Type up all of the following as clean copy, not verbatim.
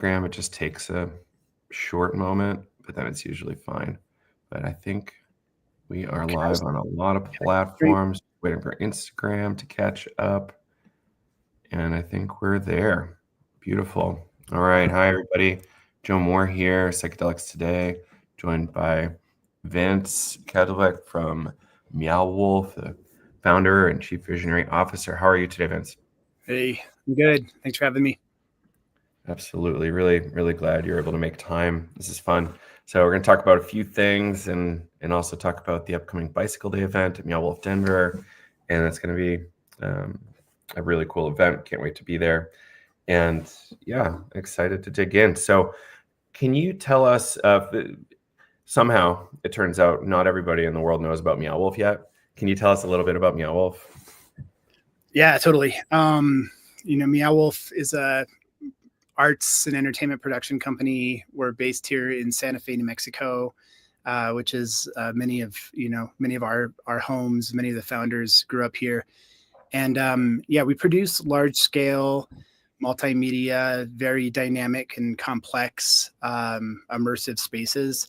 Instagram, it just takes a short moment, but then it's usually fine. But I think we are Okay, live on a lot of great. platforms, waiting for Instagram to catch up. And I think we're there. Beautiful. All right. Hi, everybody. Joe Moore here, Psychedelics Today, joined by Vince Kadlubek from Meow Wolf, the founder and chief visionary officer. How are you today, Vince? Hey, I'm good. Thanks for having me. Absolutely. Really, really glad you're able to make time. This is fun. So we're going to talk about a few things and also talk about the upcoming Bicycle Day event at Meow Wolf Denver. And it's going to be a really cool event. Can't wait to be there. And yeah, excited to dig in. So can you tell us, somehow it turns out not everybody in the world knows about Meow Wolf yet. Can you tell us a little bit about Meow Wolf? Yeah, totally. Meow Wolf is a arts and entertainment production company. We're based here in Santa Fe, New Mexico, which is many of our homes. Many of the founders grew up here, and we produce large scale multimedia, very dynamic and complex, immersive spaces.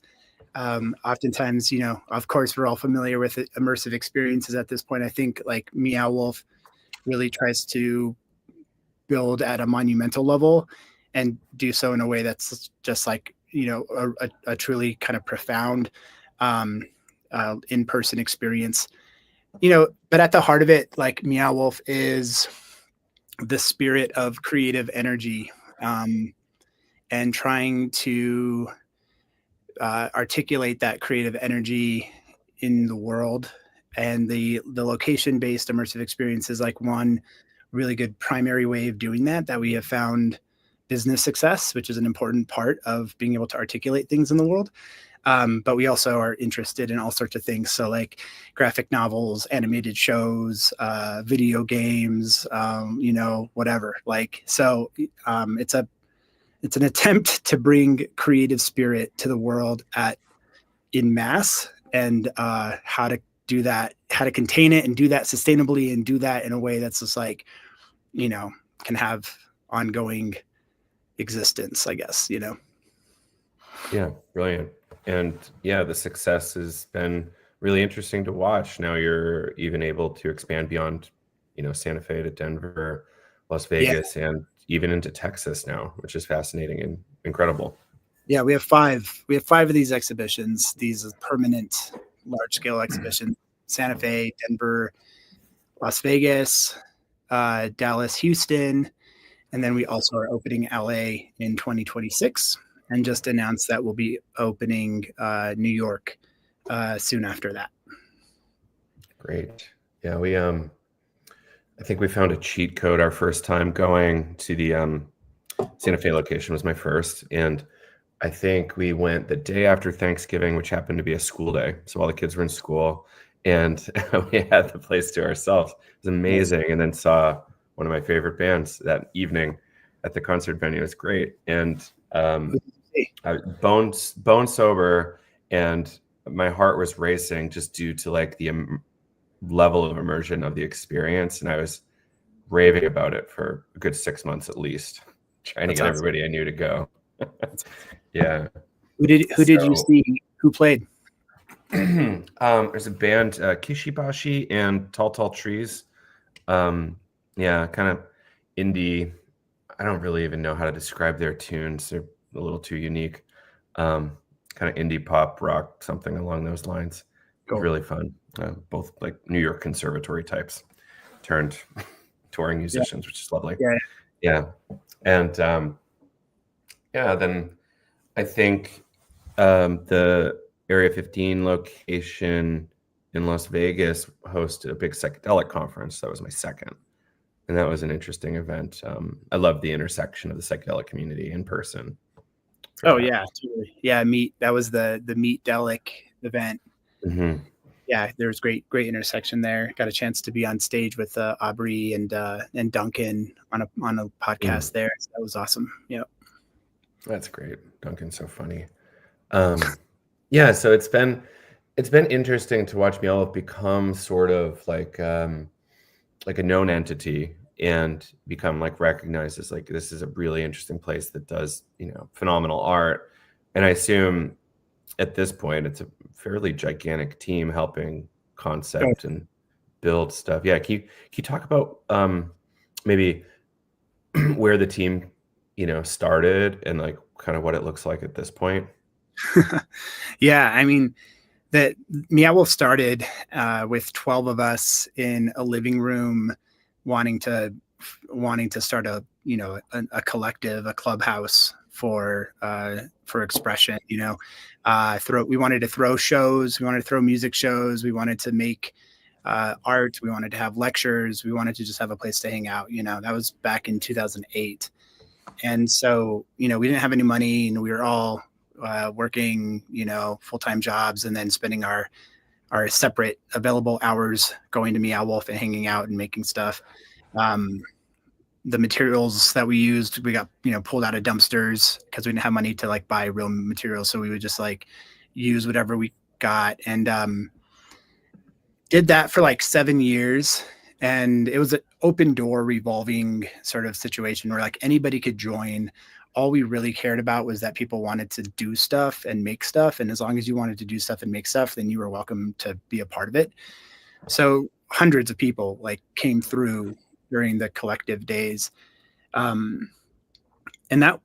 Oftentimes, of course, we're all familiar with immersive experiences at this point. I think like Meow Wolf really tries to build at a monumental level and do so in a way that's just like, a truly kind of profound in-person experience. But at the heart of it, like Meow Wolf is the spirit of creative energy, and trying to articulate that creative energy in the world. And the location-based immersive experience is like one really good primary way of doing that we have found business success, which is an important part of being able to articulate things in the world. But we also are interested in all sorts of things. So like graphic novels, animated shows, video games, whatever. It's an attempt to bring creative spirit to the world in mass, and how to do that, how to contain it and do that sustainably and do that in a way that's just like, can have ongoing existence, I guess, Yeah, brilliant. And yeah, the success has been really interesting to watch. Now you're even able to expand beyond, Santa Fe to Denver, Las Vegas, and even into Texas now, which is fascinating and incredible. Yeah, we have five of these exhibitions. These are permanent large scale exhibitions: Santa Fe, Denver, Las Vegas, Dallas, Houston, and then we also are opening LA in 2026, and just announced that we'll be opening New York soon after that. Great. Yeah, I think we found a cheat code our first time going to the Santa Fe location. Was my first, and I think we went the day after Thanksgiving, which happened to be a school day. So all the kids were in school, and we had the place to ourselves. It was amazing. And then saw one of my favorite bands that evening at the concert venue. It was great. And I was bone sober, and my heart was racing just due to like the level of immersion of the experience. And I was raving about it for a good 6 months at least, trying to get everybody I knew to go. Yeah. Who did you see? Who played? There's a band, Kishibashi and Tall Tall Trees. Yeah, kind of indie. I don't really even know how to describe their tunes. They're a little too unique. Kind of indie pop rock, something along those lines. It was really fun. Both like New York conservatory types turned touring musicians, which is lovely. Yeah. And then I think the Area 15 location in Las Vegas hosted a big psychedelic conference. That was my second. And that was an interesting event. I love the intersection of the psychedelic community in person. Oh, yeah. Totally. Yeah, that was the Meet-delic event. Mm-hmm. Yeah, there was great intersection there. Got a chance to be on stage with Aubrey and Duncan on a podcast there. So that was awesome. Yeah. That's great. Duncan's so funny. Yeah, so it's been interesting to watch Meow Wolf become sort of like a known entity and become like recognized as like, this is a really interesting place that does, phenomenal art. And I assume at this point it's a fairly gigantic team helping concept and build stuff. Yeah. Can you talk about maybe where the team, started and like kind of what it looks like at this point? Yeah, I mean, that Meow Wolf started with 12 of us in a living room, wanting to start a collective, a clubhouse for expression. We wanted to throw shows, we wanted to throw music shows, we wanted to make art, we wanted to have lectures, we wanted to just have a place to hang out. That was back in 2008, and so we didn't have any money, and we were all working, full-time jobs, and then spending our separate available hours going to Meow Wolf and hanging out and making stuff. The materials that we used, we got, pulled out of dumpsters because we didn't have money to like buy real materials. So we would just like use whatever we got, and did that for like 7 years. And it was an open door revolving sort of situation where like anybody could join. All we really cared about was that people wanted to do stuff and make stuff. And as long as you wanted to do stuff and make stuff, then you were welcome to be a part of it. So hundreds of people like came through during the collective days. And that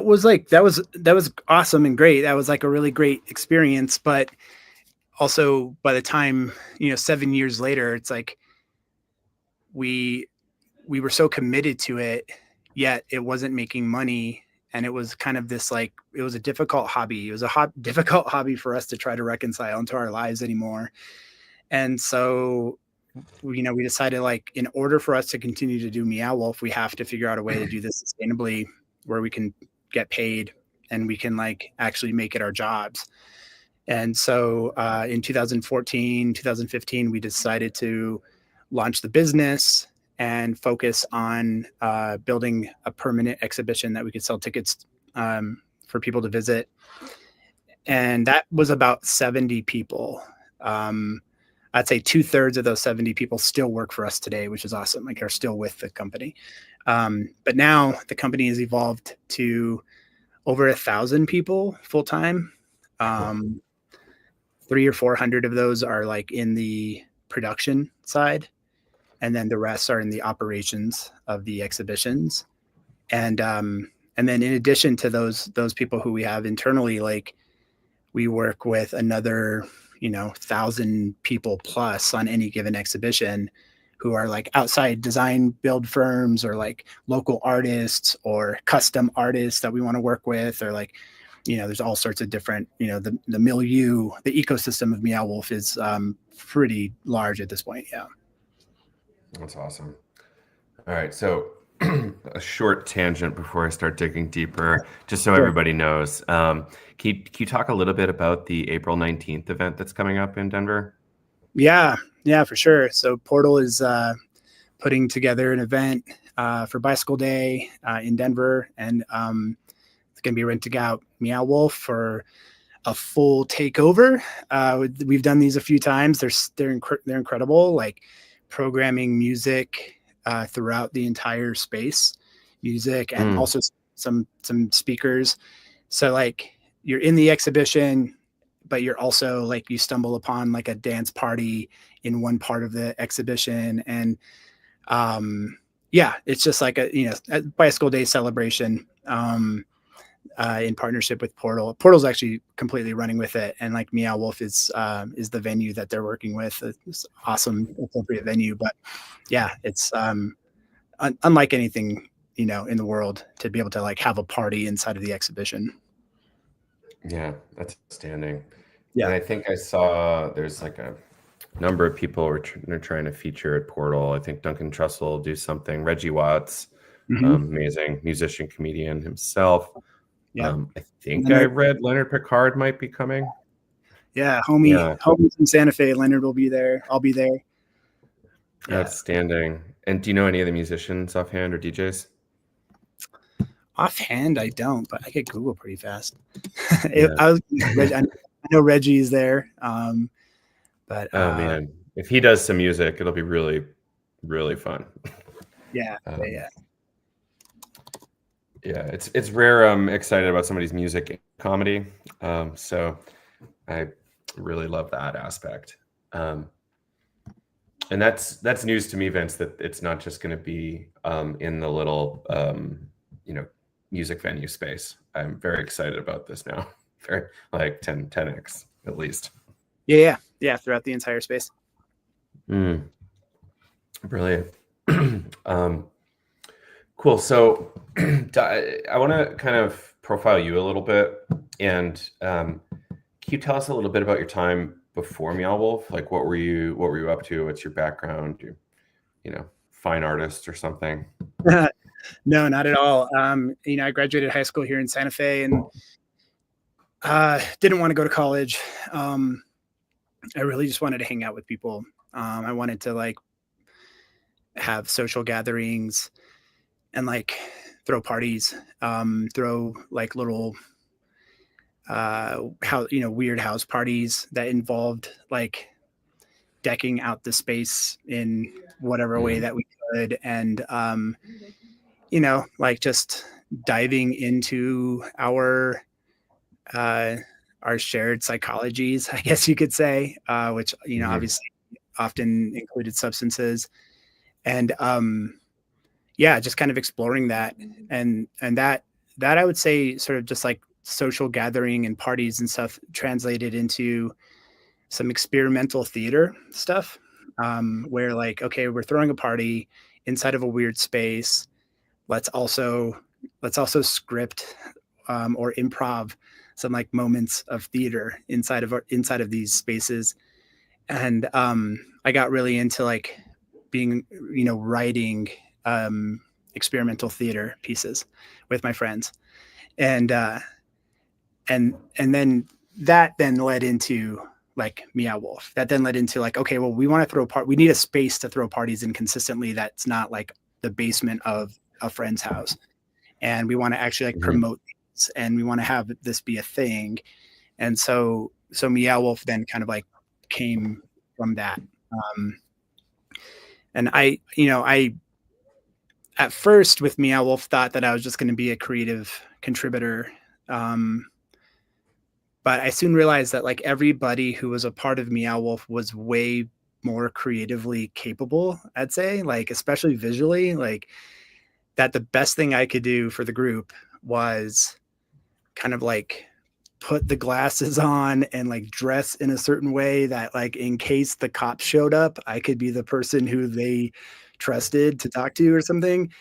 was awesome and great. That was like a really great experience. But also by the time, 7 years later, it's like, we were so committed to it, yet it wasn't making money. And it was kind of this, like, it was a difficult hobby. It was a difficult hobby for us to try to reconcile into our lives anymore. And so, we decided, like, in order for us to continue to do Meow Wolf, we have to figure out a way to do this sustainably where we can get paid and we can like actually make it our jobs. And so in 2014, 2015, we decided to launch the business and focus on building a permanent exhibition that we could sell tickets for people to visit. And that was about 70 people. I'd say 2/3 of those 70 people still work for us today, which is awesome. Like, are still with the company. But now the company has evolved to over 1,000 people full time. 300 or 400 of those are like in the production side, and then the rest are in the operations of the exhibitions. And then in addition to those people who we have internally, like, we work with another 1,000 people plus on any given exhibition who are like outside design build firms or like local artists or custom artists that we want to work with, or like, there's all sorts of different, the milieu, the ecosystem of Meow Wolf is pretty large at this point. Yeah. That's awesome. All right. So a short tangent before I start digging deeper, just so everybody knows. Can you talk a little bit about the April 19th event that's coming up in Denver? Yeah, for sure. So Portal is putting together an event for Bicycle Day in Denver, and it's going to be renting out Meow Wolf for a full takeover. We've done these a few times. They're incredible. Like, programming music throughout the entire space, music, and also some speakers. So like, you're in the exhibition, but you're also like, you stumble upon like a dance party in one part of the exhibition. And it's just like a Bicycle Day celebration in partnership with Portal. Portal's actually completely running with it, and like Meow Wolf is the venue that they're working with. It's awesome, appropriate venue. But yeah, it's unlike anything in the world to be able to like have a party inside of the exhibition. Yeah, that's outstanding. Yeah, and I think I saw there's like a number of people they're trying to feature at Portal. I think Duncan Trussell will do something. Reggie Watts, amazing musician, comedian himself. Yeah, I think I read Leonard Picard might be coming. Yeah, homie from Santa Fe. Leonard will be there. I'll be there. Yeah. Outstanding. And do you know any of the musicians offhand or DJs? Offhand, I don't, but I could Google pretty fast. I know Reggie's there. But man, if he does some music, it'll be really, really fun. Yeah. Um, yeah, it's rare I'm excited about somebody's music and comedy. So I really love that aspect. And that's news to me, Vince, that it's not just going to be in the little you know, music venue space. I'm very excited about this now. Very like 10x at least. Yeah. Throughout the entire space. Mm, brilliant. Cool. So I want to kind of profile you a little bit, and can you tell us a little bit about your time before Meow Wolf? Like, what were you up to? What's your background? You know, fine artist or something? No, not at all. I graduated high school here in Santa Fe and didn't want to go to college. I really just wanted to hang out with people. I wanted to like have social gatherings and like throw parties, throw like little weird house parties that involved like decking out the space in whatever way that we could, and like just diving into uh, our shared psychologies, I guess you could say, which obviously often included substances, and just kind of exploring that, and that I would say sort of just like social gathering and parties and stuff translated into some experimental theater stuff, where like, okay, we're throwing a party inside of a weird space. Let's also script or improv some like moments of theater inside of these spaces. And I got really into like being, writing experimental theater pieces with my friends, and then that then led into like Meow Wolf. That then led into like, okay, well, we want to we need a space to throw parties in consistently that's not like the basement of a friend's house, and we want to actually like promote these, and we want to have this be a thing. And so Meow Wolf then kind of like came from that. And I at first with Meow Wolf thought that I was just going to be a creative contributor. But I soon realized that like everybody who was a part of Meow Wolf was way more creatively capable, I'd say, like especially visually, like that the best thing I could do for the group was kind of like put the glasses on and like dress in a certain way that like in case the cops showed up, I could be the person who they trusted to talk to or something.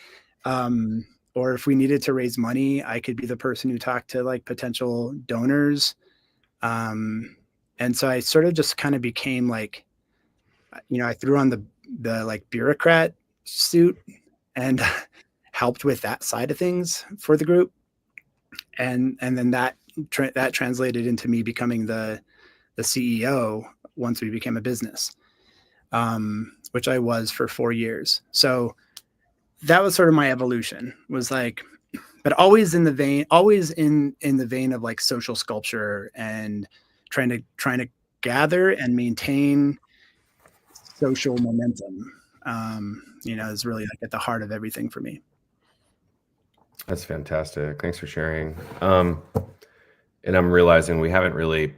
Or if we needed to raise money, I could be the person who talked to like potential donors. And so I sort of just kind of became like, I threw on the like bureaucrat suit and helped with that side of things for the group. And then that translated into me becoming the CEO once we became a business, which I was for 4 years. So that was sort of my evolution, was like, but always in the vein of like social sculpture and trying to gather and maintain social momentum. Is really like at the heart of everything for me. That's fantastic. Thanks for sharing. And I'm realizing we haven't really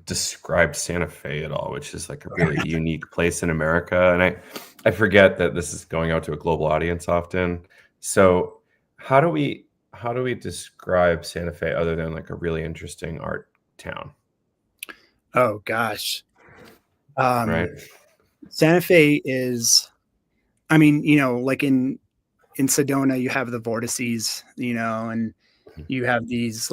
described Santa Fe at all, which is like a really unique place in America. And I forget that this is going out to a global audience often. So how do we describe Santa Fe other than like a really interesting art town? Oh gosh. Right. Santa Fe is, I mean, like in Sedona, you have the vortices, and you have these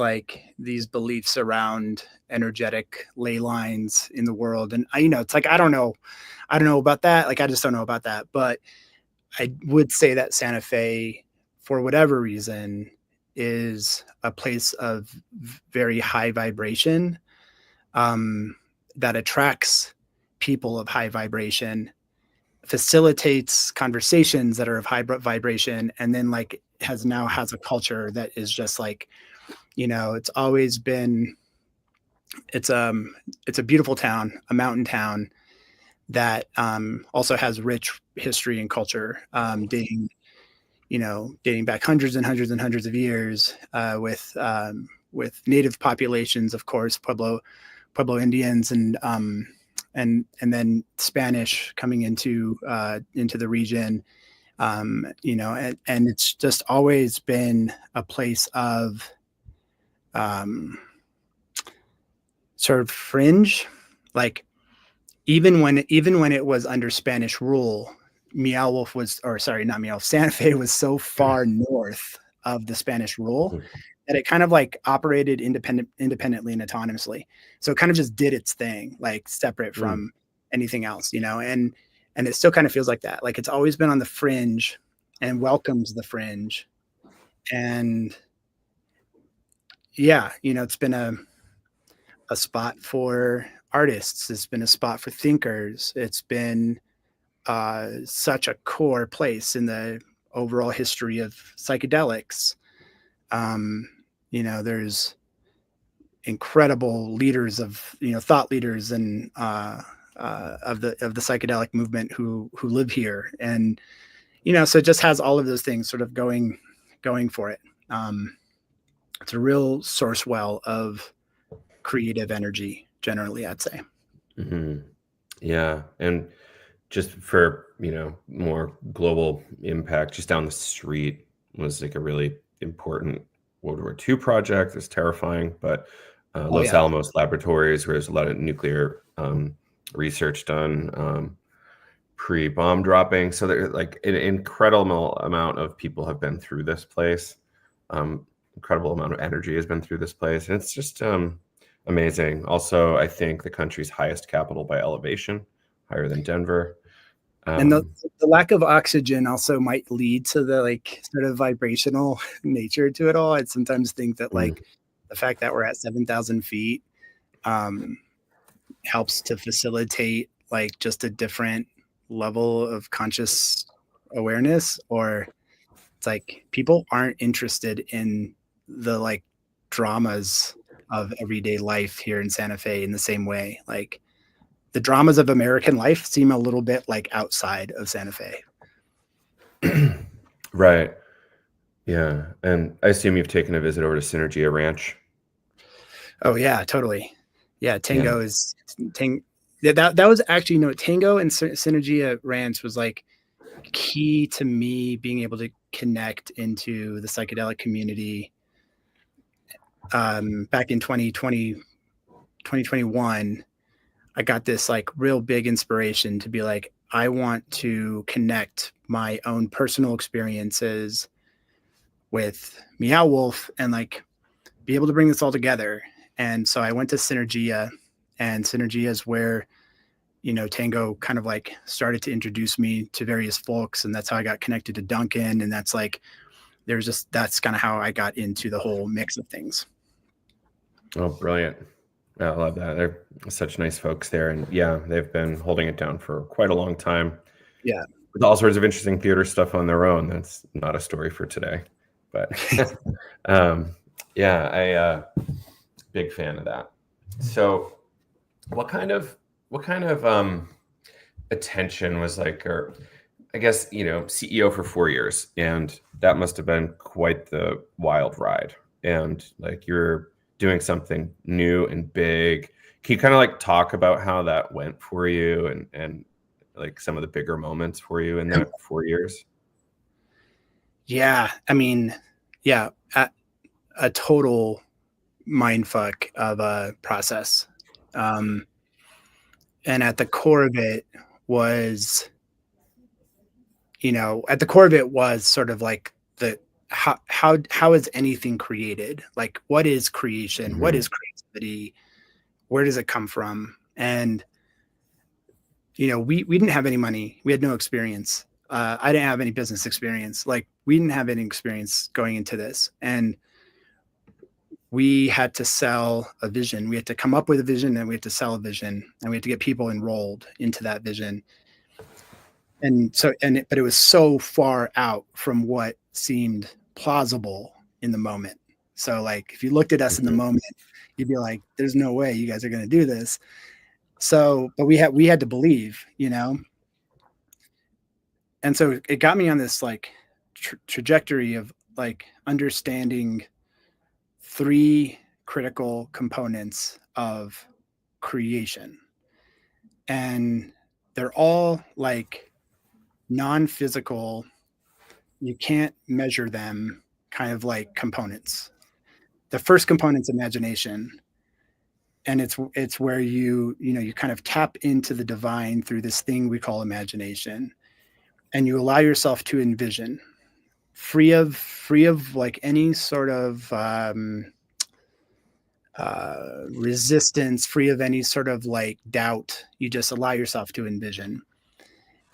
beliefs around energetic ley lines in the world. And it's like, I don't know about that. Like, I just don't know about that. But I would say that Santa Fe, for whatever reason, is a place of very high vibration, that attracts people of high vibration, facilitates conversations that are of high vibration, and then like has a culture that is just like, it's always been, it's a beautiful town, a mountain town that also has rich history and culture, dating back hundreds and hundreds and hundreds of years, with native populations, of course, Pueblo Indians, and then Spanish coming into the region. And it's just always been a place of sort of fringe, like even when it was under Spanish rule, Meow Wolf was, or sorry, not Meow Wolf, Santa Fe was so far north of the Spanish rule that it kind of like operated independently and autonomously. So it kind of just did its thing, like separate from anything else, and it still kind of feels like that. Like it's always been on the fringe and welcomes the fringe. And yeah, it's been a spot for artists. It's been a spot for thinkers. It's been such a core place in the overall history of psychedelics. There's incredible leaders of thought leaders and of the psychedelic movement who live here, and so it just has all of those things sort of going for it. It's a real source well of creative energy, generally, I'd say. Yeah, and just for more global impact, just down the street was like a really important World War II project. It's terrifying, but Los Alamos Laboratories, where there's a lot of nuclear research done pre-bomb dropping. So there's like an incredible amount of people have been through this place. Incredible amount of energy has been through this place, and it's just amazing. Also, I think the country's highest capital by elevation, higher than Denver. And the lack of oxygen also might lead to the like sort of vibrational nature to it all. I'd sometimes think that like the fact that we're at 7,000 feet helps to facilitate like just a different level of conscious awareness, or it's like people aren't interested in the like dramas of everyday life here in Santa Fe in the same way. Like the dramas of American life seem a little bit like outside of Santa Fe. Right. Yeah. And I assume you've taken a visit over to Synergia Ranch. Oh yeah, totally. Yeah. Tango is that was actually, Tango and Synergia Ranch was like key to me being able to connect into the psychedelic community back in 2021. I got this like real big inspiration to be like, I want to connect my own personal experiences with Meow Wolf and like be able to bring this all together. And so I went to Synergia, and Synergia is where, Tango kind of like started to introduce me to various folks. And that's how I got connected to Duncan. And that's like, that's kind of how I got into the whole mix of things. Oh, brilliant. I love that. They're such nice folks there. And yeah, they've been holding it down for quite a long time. Yeah. With all sorts of interesting theater stuff on their own. That's not a story for today. But yeah, big fan of that. So what kind of attention was like, or I guess, CEO for 4 years, and that must have been quite the wild ride. And like you're doing something new and big. Can you kind of like talk about how that went for you and like some of the bigger moments for you in that 4 years? Yeah. I mean, yeah, a total mindfuck of a process. And at the core of it was, sort of like how is anything created? Like, what is creation? Mm-hmm. What is creativity? Where does it come from? And, we didn't have any money. We had no experience. I didn't have any business experience. Like, we didn't have any experience going into this. And we had to sell a vision. We had to come up with a vision, and we had to sell a vision, and we had to get people enrolled into that vision. But it was so far out from what seemed plausible in the moment. So like, if you looked at us in the moment, you'd be like, there's no way you guys are going to do this. So, but we had to believe, And so it got me on this like trajectory of like understanding three critical components of creation. And they're all like non-physical, you can't measure them, kind of like components. The first component's imagination, and it's where you kind of tap into the divine through this thing we call imagination, and you allow yourself to envision, free of like any sort of resistance, free of any sort of like doubt. You just allow yourself to envision,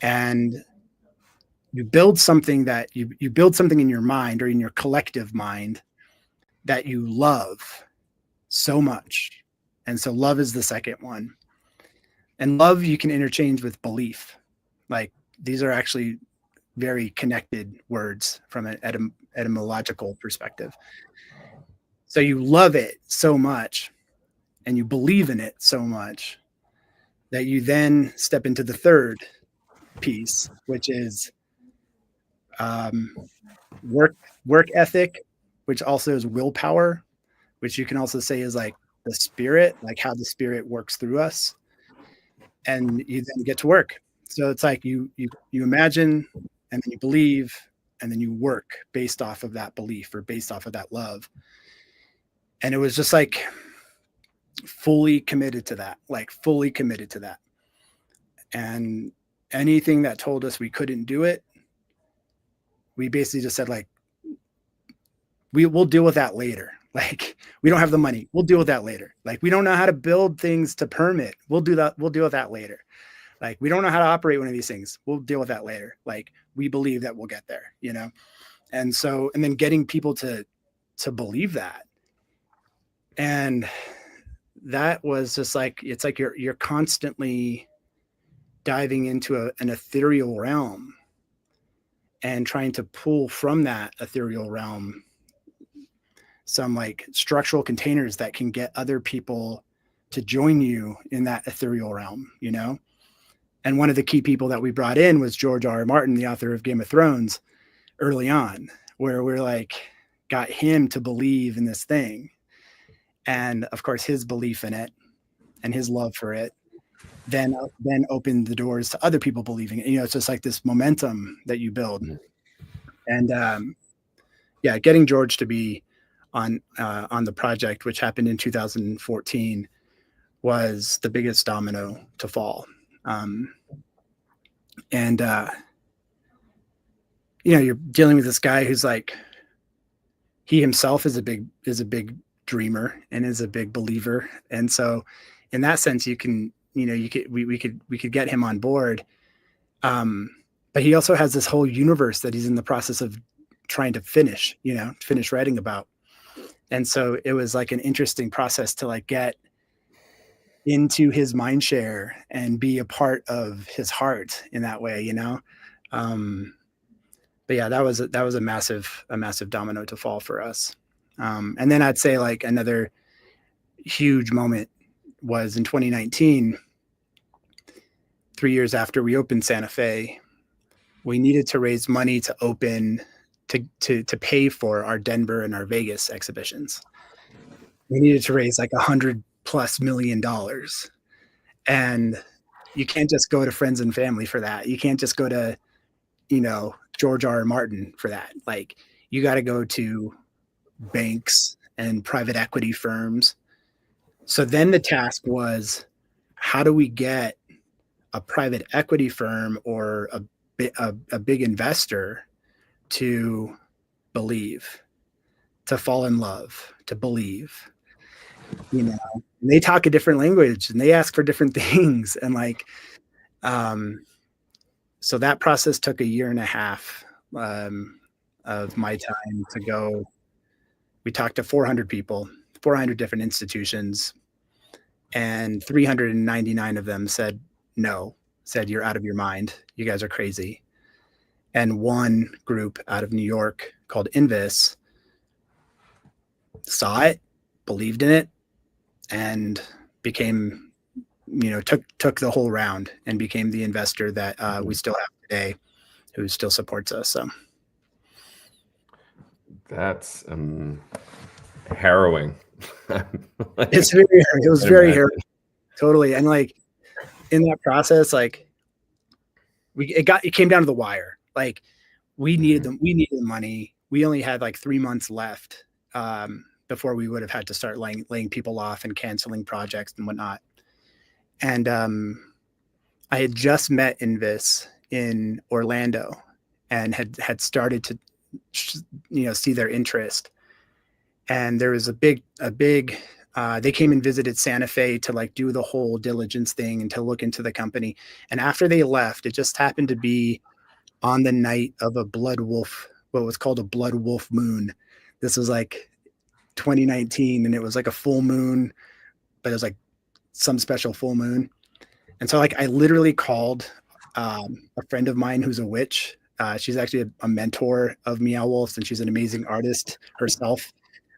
and you build something that you build something in your mind or in your collective mind that you love so much. And so love is the second one. And love you can interchange with belief. Like these are actually very connected words from an etymological perspective. So you love it so much and you believe in it so much that you then step into the third piece, which is work ethic, which also is willpower, which you can also say is like the spirit, like how the spirit works through us. And you then get to work. So it's like you imagine, and then you believe, and then you work based off of that belief or based off of that love. And it was just like fully committed to that, like fully committed to that. And anything that told us we couldn't do it, we basically just said like, we'll deal with that later. Like we don't have the money. We'll deal with that later. Like we don't know how to build things to permit. We'll do that. We'll deal with that later. Like we don't know how to operate one of these things. We'll deal with that later. Like we believe that we'll get there, you know? And so, and then getting people to believe that. And that was just like, it's like you're constantly diving into an ethereal realm and trying to pull from that ethereal realm some like structural containers that can get other people to join you in that ethereal realm, you know? And one of the key people that we brought in was George R. R. Martin, the author of Game of Thrones, early on, where we're like, got him to believe in this thing. And of course, his belief in it and his love for it then opened the doors to other people believing it. You know, it's just like this momentum that you build. And yeah, getting George to be on the project, which happened in 2014, was the biggest domino to fall. And you know, you're dealing with this guy who's like, he himself is a big dreamer and is a big believer. And so in that sense, you can, you know, we could get him on board. But he also has this whole universe that he's in the process of trying to finish writing about. And so it was like an interesting process to like get into his mind share and be a part of his heart in that way, you know? But yeah, that was a massive domino to fall for us. And then I'd say like another huge moment was in 2019, 3 years after we opened Santa Fe. We needed to raise money to open to pay for our Denver and our Vegas exhibitions. We needed to raise like $100+ million. And you can't just go to friends and family for that. You can't just go to, you know, George R. R. Martin for that. Like you got to go to banks and private equity firms. So then the task was, how do we get a private equity firm or a big investor to believe, to fall in love, to believe, you know? And they talk a different language and they ask for different things. And like, so that process took 1.5 years of my time to go. We talked to 400 people, 400 different institutions, and 399 of them said no, said you're out of your mind, you guys are crazy. And one group out of New York called Invis saw it, believed in it, and became, you know, took the whole round and became the investor that we still have today. who still supports us. So that's harrowing. it was very harrowing, totally. And like in that process, like it came down to the wire. Like we needed the money. We only had like 3 months left before we would have had to start laying people off and canceling projects and whatnot. And I had just met Invis in Orlando and had started to see their interest. And there was a big they came and visited Santa Fe to like do the whole diligence thing and to look into the company. And after they left, it just happened to be on the night of a blood wolf, what was called a blood wolf moon. This was like 2019, and it was like a full moon, but it was like some special full moon. And so like I literally called a friend of mine who's a witch. She's actually a mentor of Meow Wolf, and she's an amazing artist herself.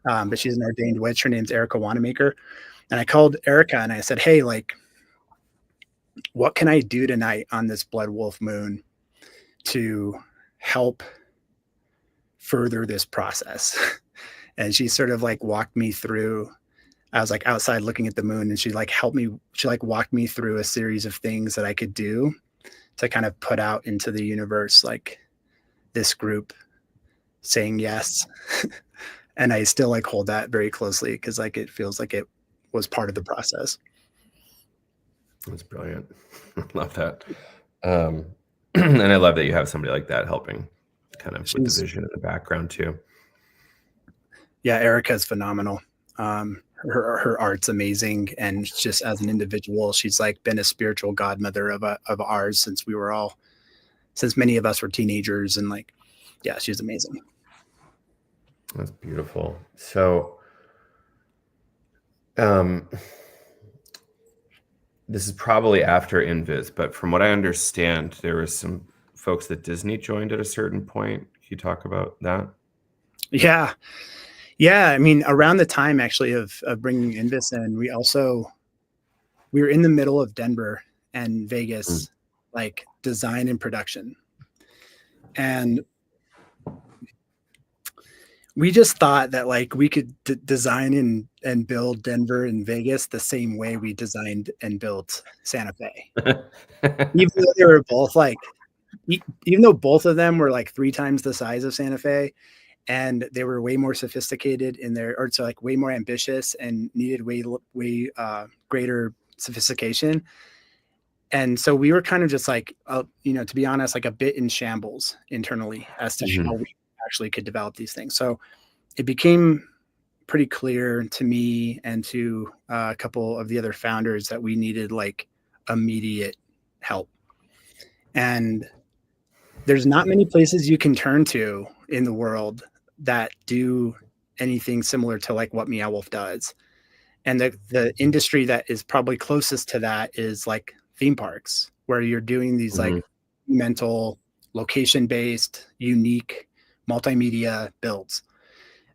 But she's an ordained witch. Her name's Erica Wanamaker. And I called Erica and I said, hey, like, what can I do tonight on this blood wolf moon to help further this process? And she sort of like walked me through. I was like outside looking at the moon, and she like helped me. She like walked me through a series of things that I could do to kind of put out into the universe, like this group saying yes. And I still like hold that very closely because like it feels like it was part of the process. That's brilliant. I love that. And I love that you have somebody like that helping kind of with the vision in the background too. Yeah, Erica's phenomenal. Her art's amazing, and just as an individual, she's like been a spiritual godmother of ours since many of us were teenagers, and like, yeah, she's amazing. That's beautiful. So, this is probably after Invis, but from what I understand, there was some folks that Disney joined at a certain point. Can you talk about that? Yeah. I mean, around the time actually of bringing Invis in, we were in the middle of Denver and Vegas, like design and production. And we just thought that like we could design and build Denver and Vegas the same way we designed and built Santa Fe. Even though they were both like, even though both of them were like 3 times the size of Santa Fe, and they were way more sophisticated like way more ambitious and needed way greater sophistication. And so we were kind of just like, to be honest, like a bit in shambles internally as to how we actually could develop these things. So it became pretty clear to me and to a couple of the other founders that we needed like immediate help. And there's not many places you can turn to in the world that do anything similar to like what Meow Wolf does. And the industry that is probably closest to that is like theme parks, where you're doing these like mental, location-based, unique multimedia builds.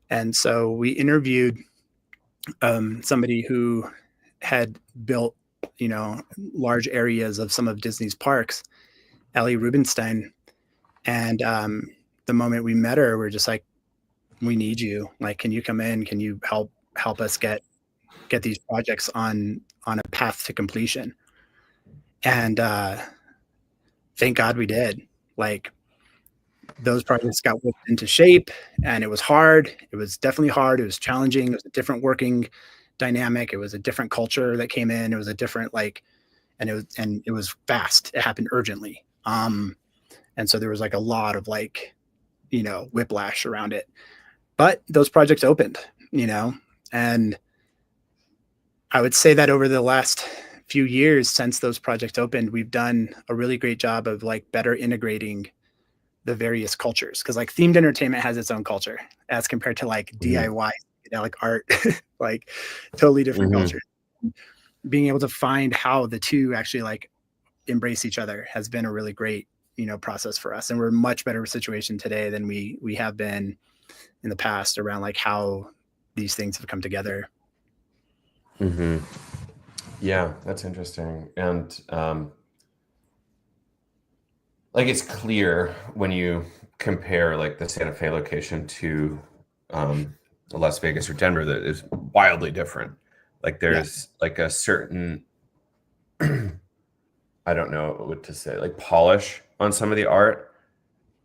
And so we interviewed somebody who had built, large areas of some of Disney's parks, Ellie Rubenstein. And the moment we met her, we're just like, we need you. Like, can you come in? Can you help us get these projects on a path to completion? And thank God we did. Like, those projects got whipped into shape, and it was hard. It was definitely hard. It was challenging. It was a different working dynamic. It was a different culture that came in. It was a different and it was fast. It happened urgently. And so there was like a lot of like, whiplash around it. But those projects opened, and I would say that over the last few years since those projects opened, we've done a really great job of like better integrating the various cultures, because like themed entertainment has its own culture as compared to like DIY, like art, like totally different culture. Being able to find how the two actually like embrace each other has been a really great, process for us. And we're in a much better situation today than we have been in the past around like how these things have come together. Yeah, that's interesting. And like it's clear when you compare like the Santa Fe location to Las Vegas or Denver that is wildly different. Like Yeah. there's like a certain I don't know what to say, like polish on some of the art.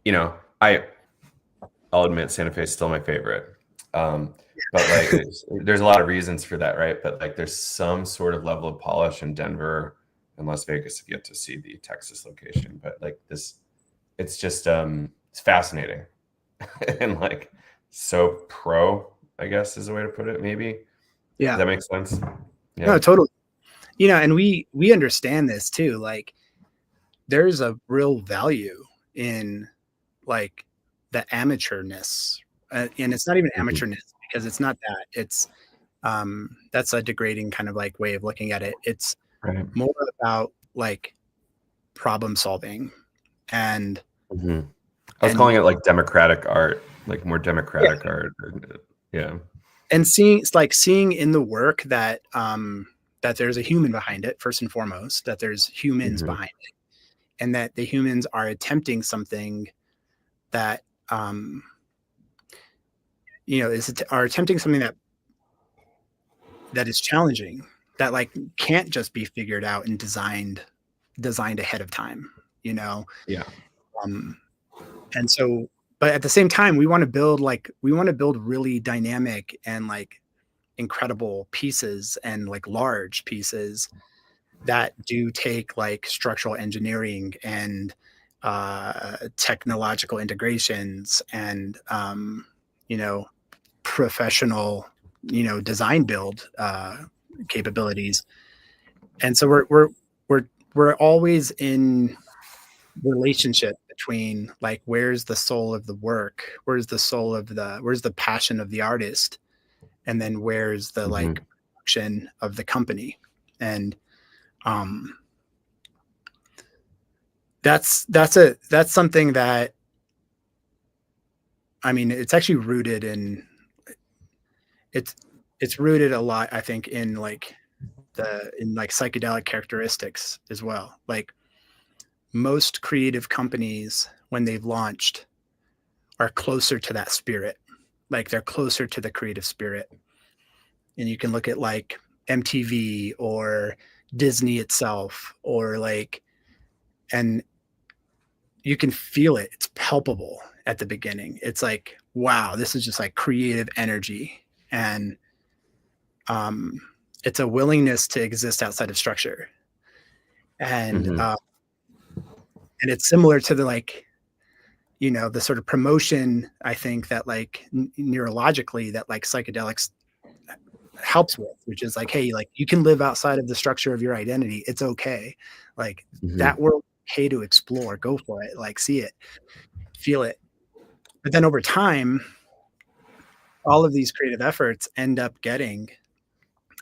You know, I'll admit Santa Fe is still my favorite. Um, but like there's a lot of reasons for that, right? But like there's some sort of level of polish in Denver and Las Vegas to get to see the Texas location. But like this, it's just it's fascinating and like so pro, I guess is the way to put it, maybe. Does Yeah. that make sense? No, Yeah. totally. And we understand this too. Like there's a real value in like the amateurness, and it's not even Mhm. amateurness because it's not that. It's that's a degrading kind of like way of looking at it. It's Right. more about like problem solving and hmm I was and calling it like democratic art, like more yeah, democratic art. Yeah. and seeing in the work that that there's a human behind it first and foremost, that there's humans hmm behind it, and that the humans are attempting something that are attempting something that is challenging, that like can't just be figured out and designed ahead of time, you know. Yeah. um and so, but at the same time we want to build really dynamic and like incredible pieces and like large pieces that do take like structural engineering and technological integrations and you know professional design build capabilities. And so we're always in relationship between like where's the soul of the work, where's the passion of the artist, and then where's the hmm like production of the company. And um that's something that, I mean, it's actually rooted in it's it's rooted a lot, I think, in like psychedelic characteristics as well. Like most creative companies when they've launched are closer to that spirit. Like they're closer to the creative spirit. And you can look at like MTV or Disney itself, or like, and you can feel it. It's palpable at the beginning. It's like, wow, this is just like creative energy. And um, it's a willingness to exist outside of structure. And hmm and it's similar to the like, the sort of promotion, I think, that like neurologically that like psychedelics helps with, which is like, hey, like you can live outside of the structure of your identity. It's okay. Like hmm that world, okay to explore, go for it, like see it, feel it. But then over time, all of these creative efforts end up getting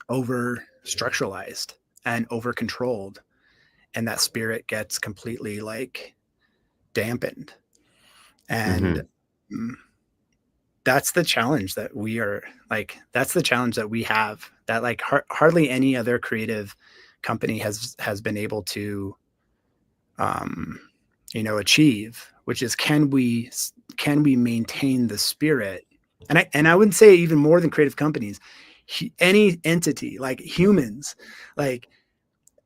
over structuralized and over controlled, and that spirit gets completely like dampened. And hmm mm, that's the challenge that we are like, that's the challenge that we have, that like hardly any other creative company has been able to um achieve, which is, can we maintain the spirit. And I wouldn't say even more than creative companies, any entity like humans, like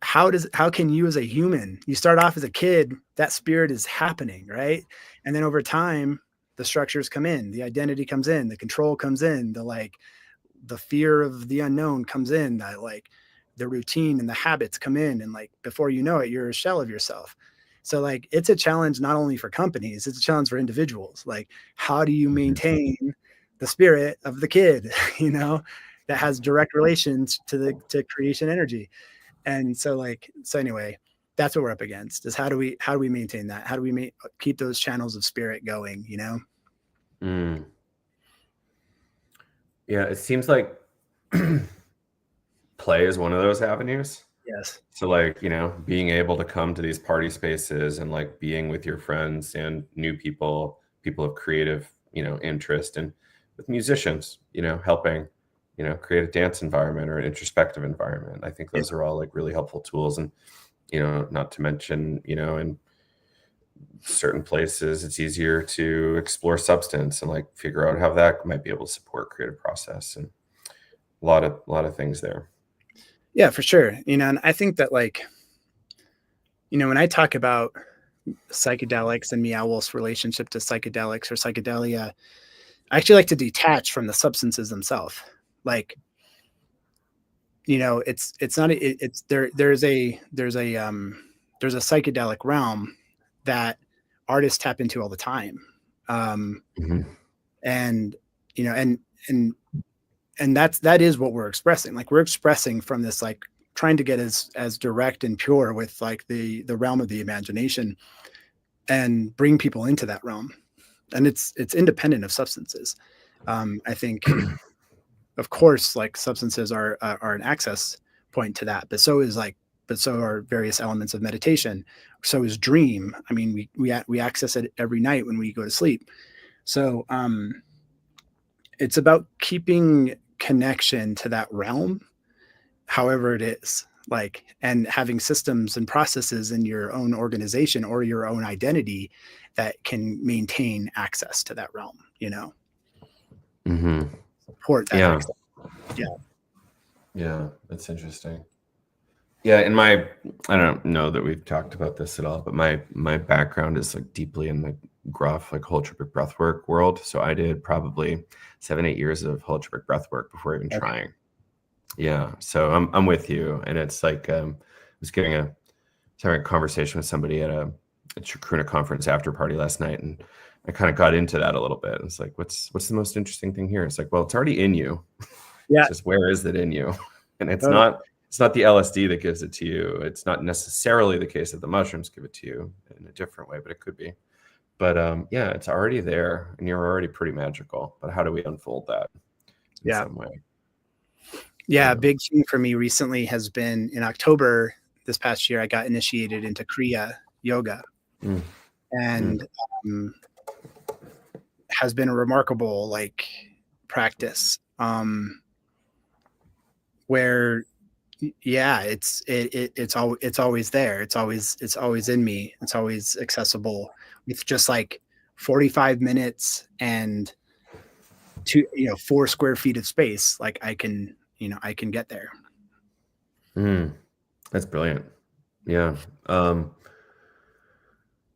how can you as a human, you start off as a kid, that spirit is happening, right? And then over time the structures come in, the identity comes in, the control comes in, the like the fear of the unknown comes in, that like the routine and the habits come in, and like before you know it you're a shell of yourself. So like it's a challenge not only for companies, it's a challenge for individuals. Like how do you maintain the spirit of the kid that has direct relations to creation energy? And so like, so anyway, that's what we're up against, is how do we maintain that, how do we keep those channels of spirit going. Mm. Yeah, it seems like play is one of those avenues. Yes. So like, being able to come to these party spaces and like being with your friends and new people, people of creative, interest, and with musicians, helping, create a dance environment or an introspective environment. I think Yeah. those are all like really helpful tools. And, not to mention, in certain places it's easier to explore substance and like figure out how that might be able to support creative process, and a lot of things there. Yeah, for sure. And I think that like, when I talk about psychedelics and Meow Wolf's relationship to psychedelics or psychedelia, I actually like to detach from the substances themselves. Like, it's not it's there's a psychedelic realm that artists tap into all the time. Mm-hmm. And and that is what we're expressing. Like, we're expressing from this, like, trying to get as direct and pure with like the realm of the imagination and bring people into that realm. And it's independent of substances. I think, of course, like, substances are an access point to that, but so are various elements of meditation. So is dream. I mean, we access it every night when we go to sleep. So it's about keeping connection to that realm, however it is, like, and having systems and processes in your own organization or your own identity that can maintain access to that realm, Mm-hmm. support that Yeah. access. Yeah, that's interesting. Yeah, I don't know that we've talked about this at all, but my background is like deeply in the gruff, like holotropic breathwork world. So I did probably 7-8 years of holotropic breathwork before even Okay. trying. Yeah, so I'm with you, and it's like I was having a conversation with somebody at a Chacruna conference after party last night, and I kind of got into that a little bit. It's like, what's the most interesting thing here? It's like, well, it's already in you. Yeah. It's just, where is it in you? And it's Totally. not the LSD that gives it to you. It's not necessarily the case that the mushrooms give it to you in a different way, but it could be. But yeah, it's already there, and you're already pretty magical. But how do we unfold that in some way? Yeah, a big thing for me recently has been in October this past year, I got initiated into Kriya yoga, and has been a remarkable, like, practice, where, yeah, it's always there. It's always in me. It's always accessible with just like 45 minutes and 4 square feet of space. Like, I can get there. That's brilliant. Yeah.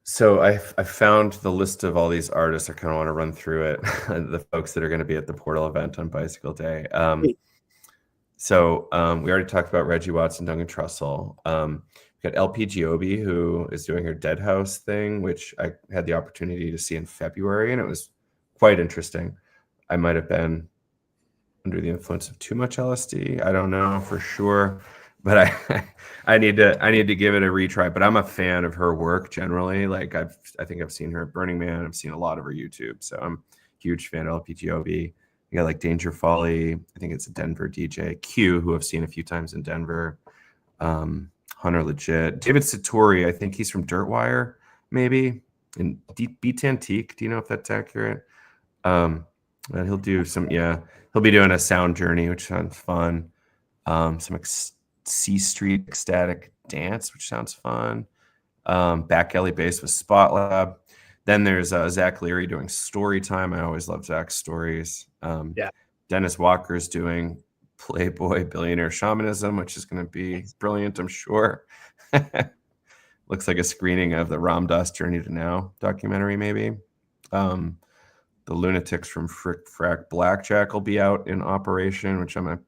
So I found the list of all these artists. I kind of want to run through it. The folks that are going to be at the Portal event on Bicycle Day. So we already talked about Reggie Watts and Duncan Trussell. We got LP Giobbi, who is doing her Dead House thing, which I had the opportunity to see in February, and it was quite interesting. I might have been under the influence of too much LSD. I don't know for sure, but I need to give it a retry. But I'm a fan of her work generally. Like, I think I've seen her at Burning Man. I've seen a lot of her YouTube, so I'm a huge fan of LP Giobbi. You got like Danger Folly. I think it's a Denver DJ. Q, who I've seen a few times in Denver. Hunter Legit. David Satori. I think he's from Dirtwire, maybe. And Beat Antique. Do you know if that's accurate? And he'll do some. Yeah, he'll be doing a sound journey, which sounds fun. Some C Street Ecstatic Dance, which sounds fun. Back Alley Bass with Spot Lab. Then there's Zach Leary doing Story Time. I always love Zach's stories. Dennis Walker's doing Playboy Billionaire Shamanism, which is going to be brilliant, I'm sure. Looks like a screening of the Ram Dass Journey to Now documentary, maybe. The Lunatics from Frick Frack Blackjack will be out in operation, which I'm a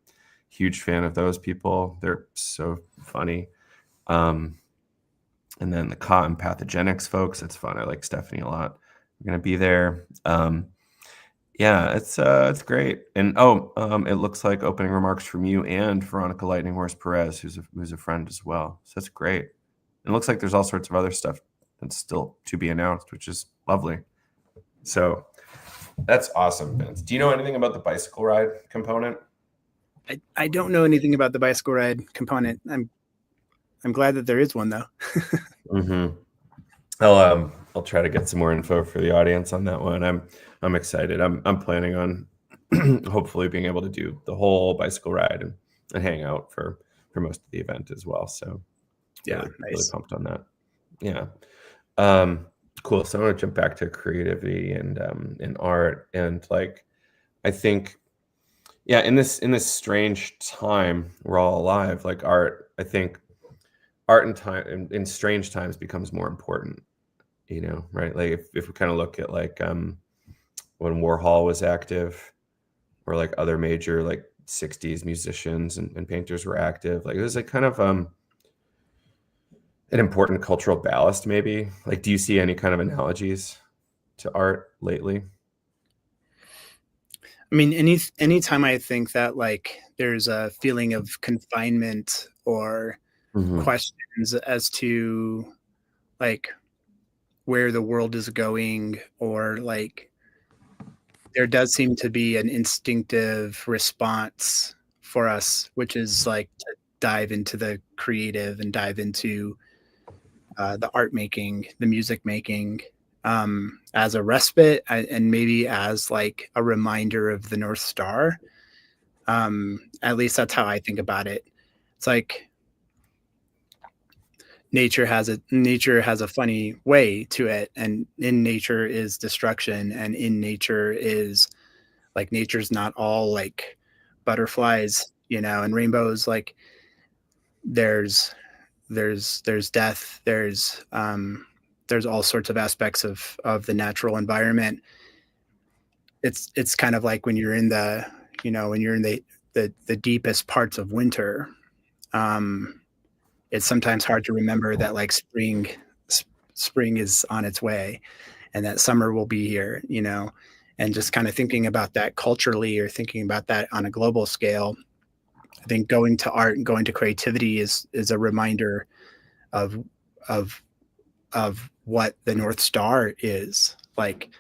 huge fan of those people. They're so funny. And then the Cotton Pathogenics folks, it's fun. I like Stephanie a lot. We're going to be there. Yeah, it's great. And it looks like opening remarks from you and Veronica Lightning Horse Perez, who's a friend as well. So that's great. And it looks like there's all sorts of other stuff that's still to be announced, which is lovely. So that's awesome, Vince. Do you know anything about the bicycle ride component? I don't know anything about the bicycle ride component. I'm glad that there is one, though. I'll try to get some more info for the audience on that one. I'm excited. I'm planning on hopefully being able to do the whole bicycle ride and hang out for most of the event as well. So yeah, really, nice. really pumped on that. Yeah. Cool. So I want to jump back to creativity and art, and like I think, yeah, in this strange time we're all alive, like art. I think art in time in strange times becomes more important. Right? Like if we kind of look at like when Warhol was active, or like other major like '60s musicians and painters were active, like it was like kind of an important cultural ballast, maybe. Like, do you see any kind of analogies to art lately? I mean, anytime I think that like there's a feeling of confinement or Hmm. questions as to like where the world is going, or like there does seem to be an instinctive response for us, which is like to dive into the creative and dive into the art making, the music making, as a respite, and maybe as like a reminder of the North Star. At least that's how I think about it. It's like nature has a funny way to it, and in nature is destruction, and in nature is like nature's not all like butterflies, and rainbows. Like there's there's death, there's all sorts of aspects of the natural environment. It's kind of like when you're in the when you're in the deepest parts of winter. um it's sometimes hard to remember that like spring is on its way, and that summer will be here, and just kind of thinking about that culturally, or thinking about that on a global scale. I think going to art and going to creativity is a reminder of of of what the North Star is. Like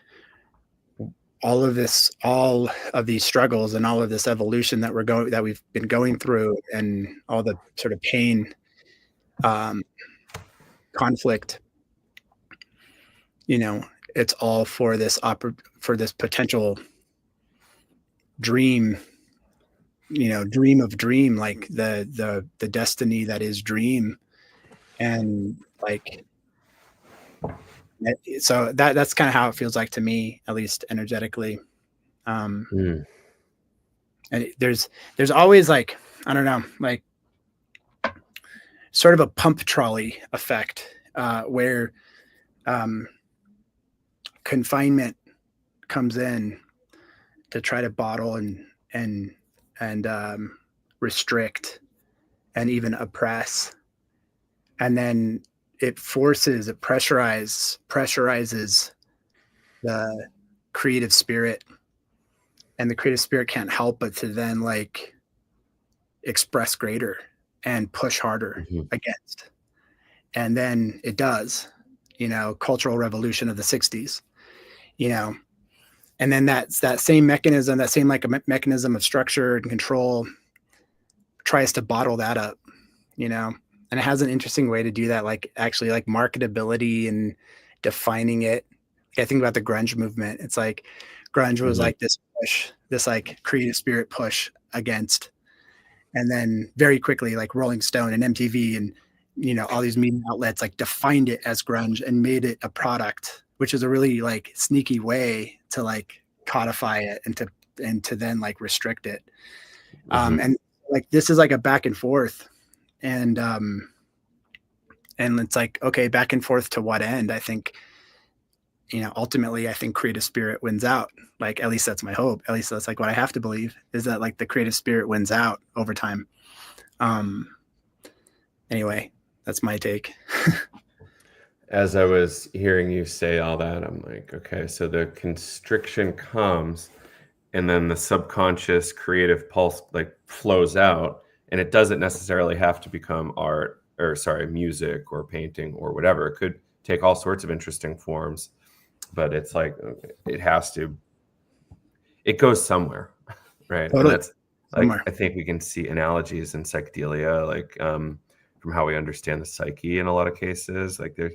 all of these struggles and all of this evolution that we've been going through, and all the sort of pain, um, conflict, you know, it's all for for this potential dream, dream of dream, like the destiny that is dream. And like, so that's kind of how it feels like to me, at least energetically. Um, Mm. and there's always like, I don't know, like sort of a pump trolley effect, where um, confinement comes in to try to bottle and restrict and even oppress, and then it pressurizes the creative spirit, and the creative spirit can't help but to then like express greater and push harder Mhm. against. And then it does, cultural revolution of the 60s, you know and then that same mechanism, that same like a mechanism of structure and control, tries to bottle that up, and it has an interesting way to do that, like actually like marketability and defining it. I think about the grunge movement. It's like grunge was Mhm. like this push, this like creative spirit push against, and then very quickly like Rolling Stone and MTV and all these media outlets like defined it as grunge and made it a product, which is a really like sneaky way to like codify it and to then like restrict it. Mhm. And like this is like a back and forth, and it's like, okay, back and forth to what end? I think, ultimately I think creative spirit wins out. Like at least that's my hope. At least that's like what I have to believe, is that like the creative spirit wins out over time. Um, Anyway, that's my take. As I was hearing you say all that, I'm like, okay, so the constriction comes, and then the subconscious creative pulse like flows out, and it doesn't necessarily have to become art, or sorry, music or painting or whatever. It could take all sorts of interesting forms, but it's like it has to, it goes somewhere, right? And Totally. that's like, Somewhere. I think we can see analogies in psychedelia, like from how we understand the psyche in a lot of cases. Like there's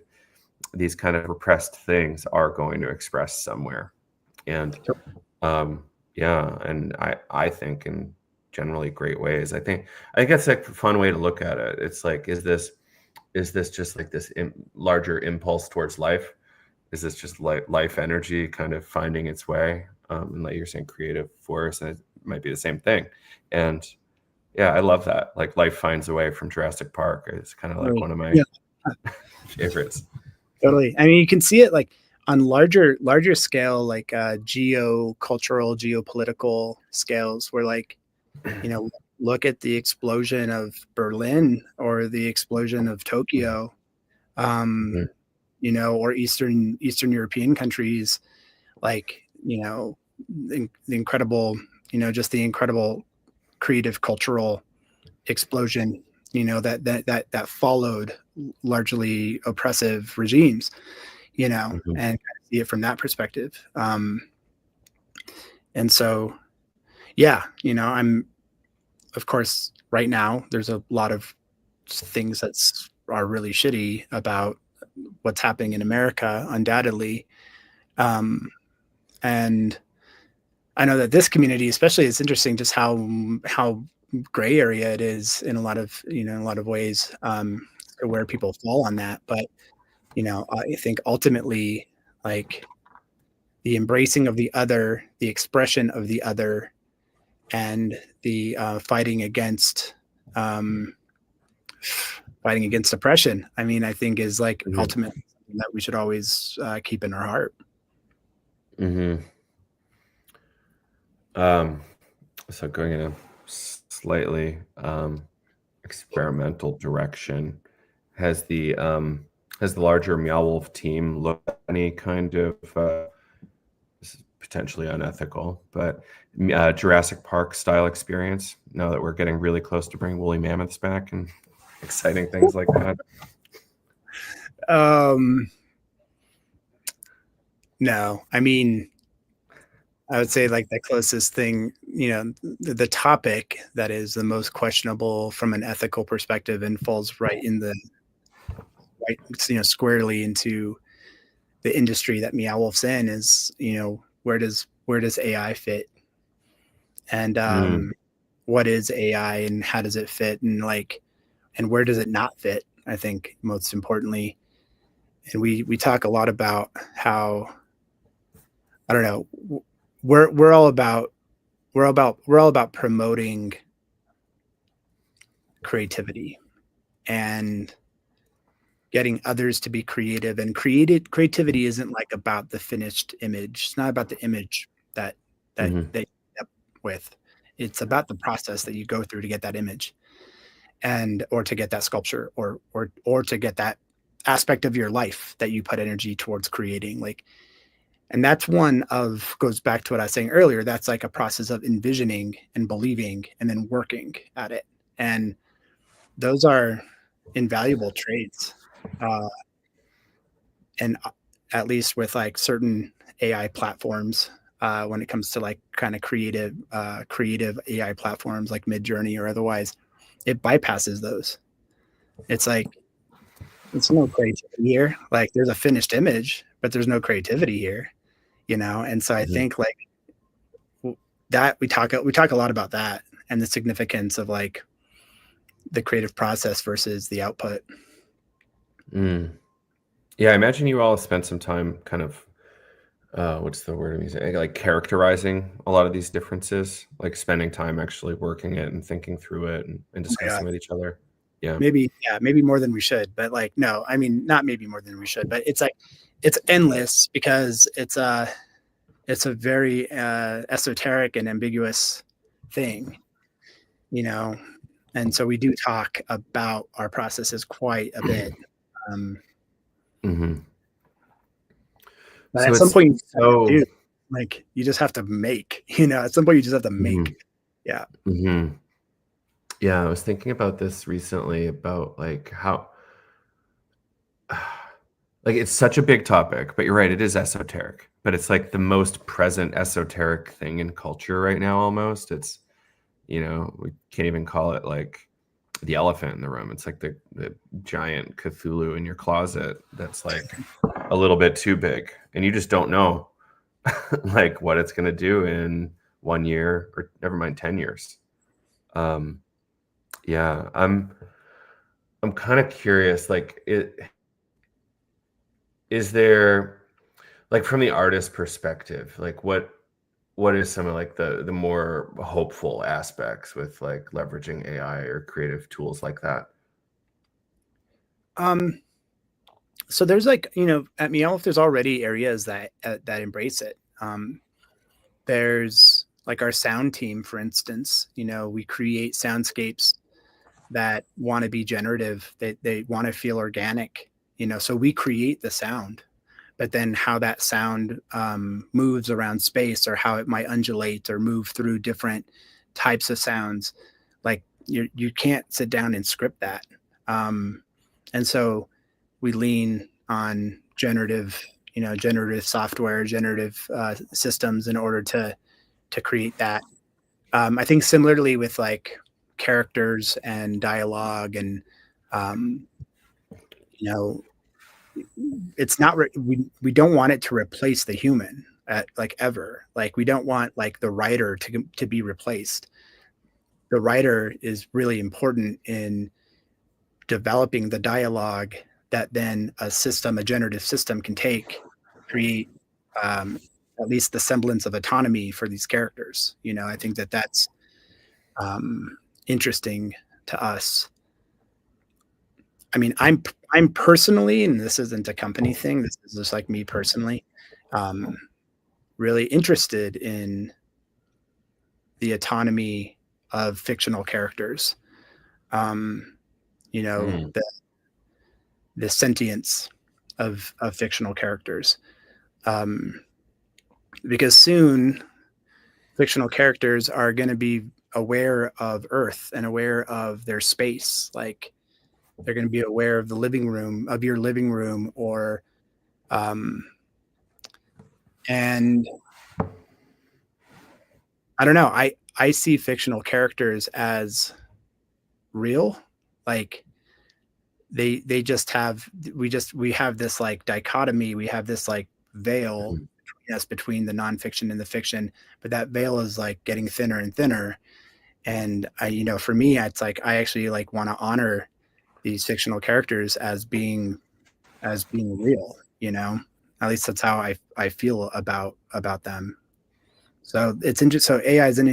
these kind of repressed things are going to express somewhere. And um, yeah, and I think in generally great ways. I think that's like a fun way to look at it. It's like, is this just like this larger impulse towards life, is this just life energy kind of finding its way? And like you're saying, creative force, and it might be the same thing. And yeah, I love that. Like life finds a way from Jurassic Park. It's kind of like Totally. one of my Yeah, favorites. totally. I mean, you can see it like on larger scale, like geocultural, geopolitical scales, where like, look at the explosion of Berlin or the explosion of Tokyo, Mhm. or Eastern European countries, like, the incredible, just the incredible creative cultural explosion, that followed largely oppressive regimes, Mhm. and kind of see it from that perspective. And so, yeah, I'm, of course, right now there's a lot of things are really shitty about what's happening in America, undoubtedly. And I know that this community, especially, it's interesting just how gray area it is in a lot of ways, where people fall on that. But I think ultimately, like, the embracing of the other, the expression of the other, and the um, fighting against oppression. I mean, I think is like Mhm. ultimately something that we should always keep in our heart. Mhm. Um, so going in a slightly experimental direction, has the um, has the larger Meow Wolf team looked at any kind of this is potentially unethical, but Jurassic Park style experience? Now that we're getting really close to bringing woolly mammoths back and exciting things like that. Um, no, I mean, I would say like the closest thing, the topic that is the most questionable from an ethical perspective and falls right, squarely into the industry that Meow Wolf's in is, where does AI fit, and Mm, what is AI and how does it fit, and like, and where does it not fit? I think most importantly, and we talk a lot about how, I don't know, we're all about we're all about promoting creativity and getting others to be creative, and creativity isn't like about the finished image. It's not about the image that mhm, you end up with. It's about the process that you go through to get that image, and or to get that sculpture, or to get that aspect of your life that you put energy towards creating, like. And that's one of, goes back to what I was saying earlier, that's like a process of envisioning and believing and then working at it. And those are invaluable traits. Uh, and at least with like certain AI platforms, when it comes to like kind of creative AI platforms like Midjourney or otherwise, it bypasses those. It's like, it's no creativity here. Like, there's a finished image, but there's no creativity here, And so I mhm, think like that we talk a lot about that and the significance of like the creative process versus the output. mm. Yeah, I imagine you all spent some time kind of what's the word I'm using? Like characterizing a lot of these differences, like spending time actually working it and thinking through it and Oh my God. discussing with each other. Yeah. Maybe, yeah, maybe more than we should, but like, no, I mean, not maybe more than we should, but it's like, it's endless because it's a very esoteric and ambiguous thing, you know? And so we do talk about our processes quite a bit. Um, Hmm. but So at some it's point, so. dude, like, you just have to make, at some point you just have to Mhm, make. Yeah. mhm. Yeah, I was thinking about this recently about like how like it's such a big topic, but you're right, it is esoteric. But it's like the most present esoteric thing in culture right now almost. It's, we can't even call it like the elephant in the room. It's like the giant Cthulhu in your closet that's like a little bit too big. And you just don't know like what it's gonna do in 1 year or never mind 10 years. Um, yeah, I'm kind of curious, like is there like from the artist perspective, like what is some of like the more hopeful aspects with like leveraging AI or creative tools like that? Um, so there's like, at Meow Wolf, there's already areas that embrace it. There's like our sound team, for instance. We create soundscapes that want to be generative. They want to feel organic. So we create the sound, but then how that sound moves around space, or how it might undulate or move through different types of sounds, like you can't sit down and script that. And so we lean on generative software, generative systems in order to create that. I think similarly with like characters and dialogue, and um, you know, it's not we don't want it to replace the human like ever. Like we don't want like the writer to be replaced. The writer is really important in developing the dialogue that then a generative system can create um, at least the semblance of autonomy for these characters. I think that's interesting to us. I mean, I'm personally, and this isn't a company thing, this is just like me personally, um, really interested in the autonomy of fictional characters. Um, Mm. the sentience of fictional characters. Um, because soon fictional characters are going to be aware of Earth and aware of their space. Like they're going to be aware of your living room, or um, and I don't know. I see fictional characters as real. Like they just have we have this like dichotomy. We have this like veil Mhm. between the nonfiction and the fiction, but that veil is like getting thinner and thinner. And for me, it's like I actually like want to honor these fictional characters as being real. At least that's how I feel about them. So it's interesting. So AI is an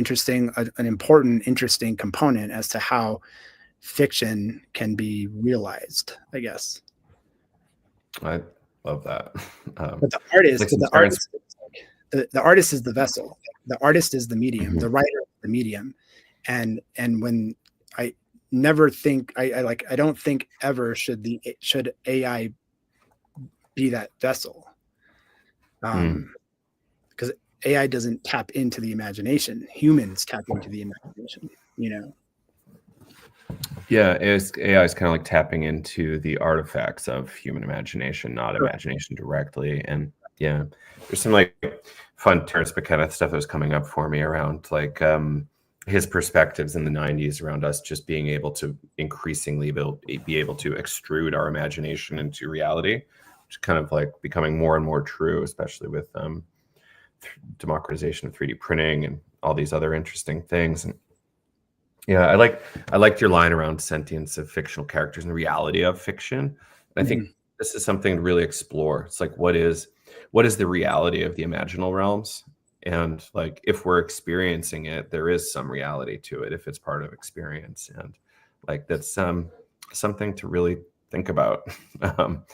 important, interesting component as to how fiction can be realized, I guess. I love that. But the It's like artist, but some the parents. artist, the artist is the vessel. The artist is the medium. Mhm. The writer is the medium. And when I never think, I don't think ever should AI be that vessel. Mm. Because AI doesn't tap into the imagination. Humans tap into the imagination. Yeah, AI is kind of like tapping into the artifacts of human imagination, not imagination directly. And yeah, there's some like fun Terrence McKenna stuff that was coming up for me around like his perspectives in the 90s around us just being able to increasingly be able to extrude our imagination into reality, which is kind of like becoming more and more true, especially with democratization of 3D printing and all these other interesting things. And yeah, I liked your line around sentience of fictional characters and the reality of fiction. And I think Mhm. this is something to really explore. It's like what is the reality of the imaginal realms? And like if we're experiencing it, there is some reality to it if it's part of experience. And like that's something to really think about. um,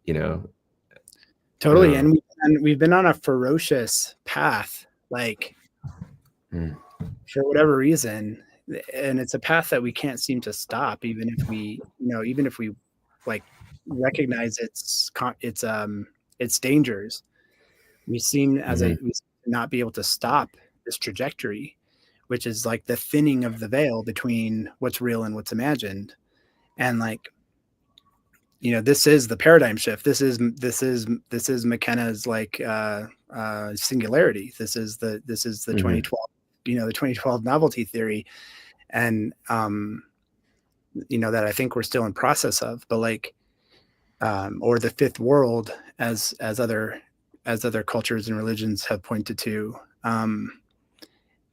you know, Totally. uh, And we've been on a ferocious path, like mm, for whatever reason. And it's a path that we can't seem to stop, even if we like recognize its dangers. We seem to not be able to stop this trajectory, which is like the thinning of the veil between what's real and what's imagined. And like, this is the paradigm shift. This is McKenna's like singularity. This is the mhm. 2012, the 2012 novelty theory. And that I think we're still in process of, but like, or the fifth world, as other cultures and religions have pointed to.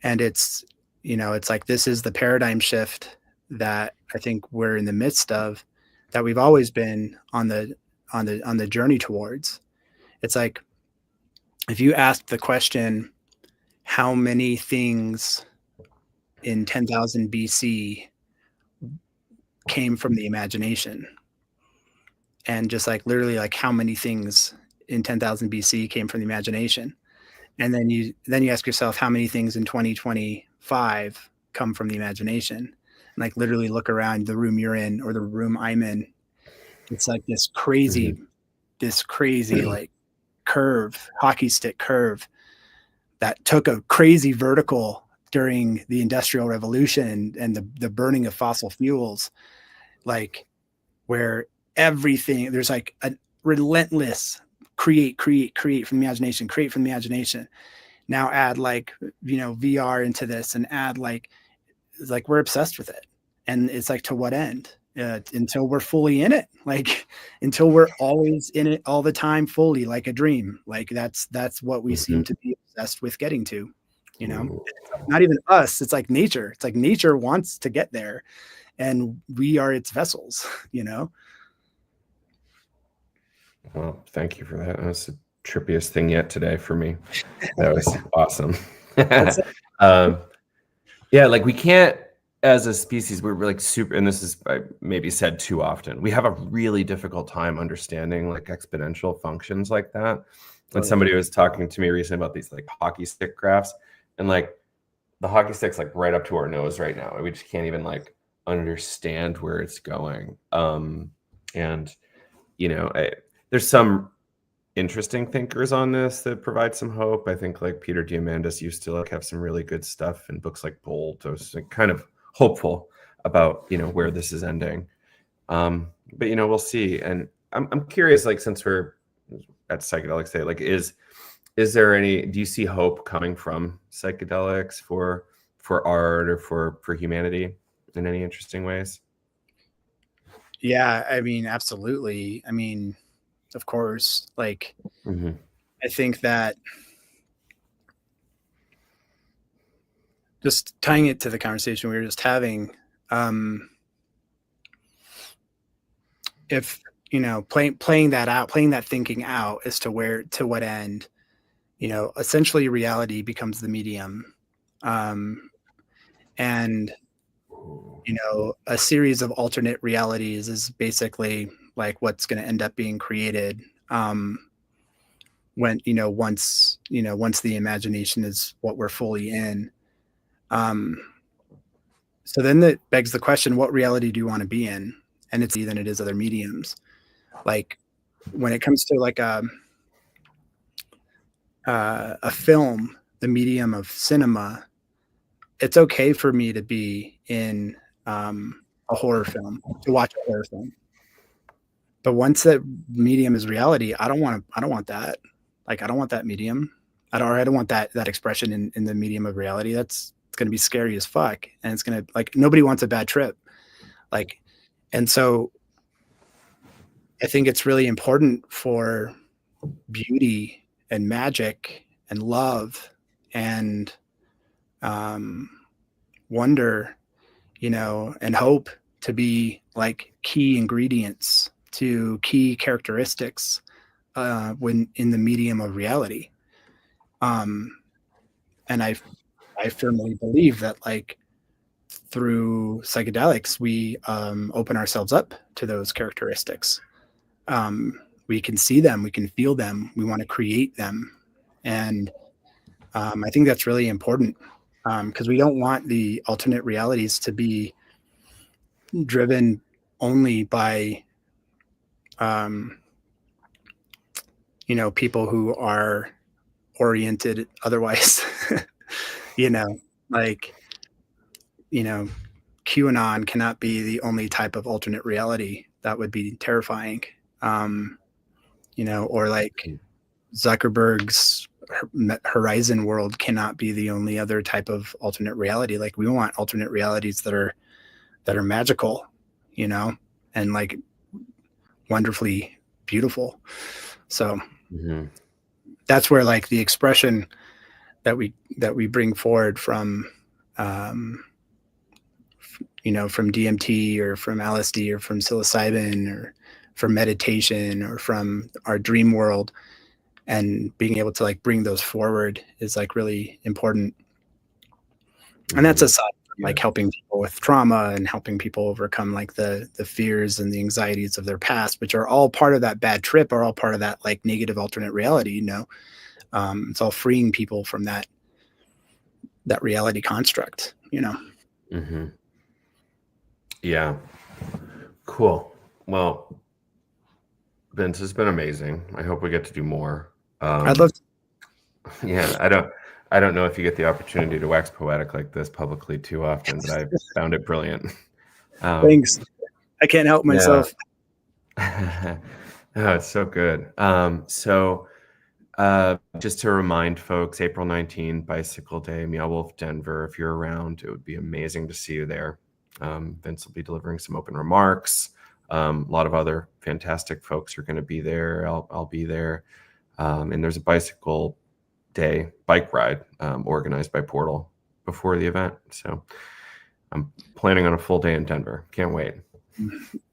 And it's like this is the paradigm shift that I think we're in the midst of, that we've always been on the journey towards. It's like if you asked the question, how many things in 10,000 BC came from the imagination, and just like literally like how many things in 10,000 BC came from the imagination, and then you ask yourself how many things in 2025 come from the imagination, and like literally look around the room you're in or the room I'm in. It's like this crazy like curve, hockey stick curve that took a crazy vertical during the Industrial Revolution and the burning of fossil fuels, like where everything, there's like a relentless create from the imagination, create from the imagination. Now add like, VR into this, and add like we're obsessed with it. And it's like, to what end? Until we're fully in it, like until we're always in it all the time, fully, like a dream. Like that's what we seem to be obsessed with getting to, not even us. It's like nature. It's like nature wants to get there, and we are its vessels, Well, thank you for that. That's the trippiest thing yet today for me. That was awesome. Yeah, like we can't, as a species, we're like super, and this is maybe said too often, we have a really difficult time understanding like exponential functions like that. And somebody was talking to me recently about these like hockey stick graphs, and like the hockey stick's like right up to our nose right now, and we just can't even like understand where it's going. And there's some interesting thinkers on this that provide some hope. I think like Peter Diamandis used to like have some really good stuff in books like Bolt. I was like, kind of hopeful about where this is ending. But we'll see. And I'm curious, like since we're at psychedelics day, like is there any, do you see hope coming from psychedelics for art or for humanity in any interesting ways? Yeah, I mean, absolutely. I mean, of course, like I think that just tying it to the conversation we were just having, if playing that out, playing that thinking out as to what end, essentially reality becomes the medium, and a series of alternate realities is basically like what's going to end up being created, when once the imagination is what we're fully in. So then that begs the question, what reality do you want to be in? And it's than it is other mediums. Like when it comes to like a film, the medium of cinema, it's okay for me to be in a horror film, to watch a horror film. But once that medium is reality, I don't want that. Like I don't want that medium. I don't want that expression in the medium of reality. It's going to be scary as fuck, and it's going to, like, nobody wants a bad trip. Like, and so I think it's really important for beauty and magic and love and wonder, and hope to be like key ingredients to key characteristics when in the medium of reality. And I firmly believe that, like, through psychedelics, we open ourselves up to those characteristics. We can see them, we can feel them, we want to create them. And I think that's really important, because we don't want the alternate realities to be driven only by people who are oriented otherwise. Like QAnon cannot be the only type of alternate reality. That would be terrifying. Or like Zuckerberg's Horizon world cannot be the only other type of alternate reality. Like we want alternate realities that are magical, and like wonderfully beautiful. So that's where like the expression that we bring forward from from DMT or from LSD or from psilocybin or from meditation or from our dream world, and being able to like bring those forward is like really important. And that's aside from like helping people with trauma and helping people overcome like the fears and the anxieties of their past, which are all part of that bad trip, are all part of that like negative alternate reality, you know. It's all freeing people from that reality construct, you know. Mm-hmm. Yeah. Cool. Well, Vince, it's been amazing. I hope we get to do more. I'd love to. Yeah, I don't know if you get the opportunity to wax poetic like this publicly too often, but I found it brilliant. Thanks. I can't help myself. Yeah. Oh, it's so good. Just to remind folks, April 19th, Bicycle Day, Meow Wolf, Denver. If you're around, it would be amazing to see you there. Vince will be delivering some open remarks. A lot of other fantastic folks are going to be there. I'll be there. And there's a bicycle day bike ride organized by Portal before the event. So I'm planning on a full day in Denver. Can't wait.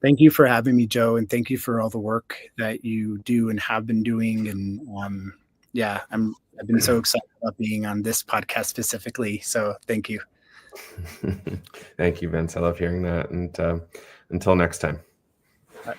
Thank you for having me, Joe, and thank you for all the work that you do and have been doing. And yeah, I've been so excited about being on this podcast specifically. So thank you. Thank you, Vince. I love hearing that. And until next time. Bye.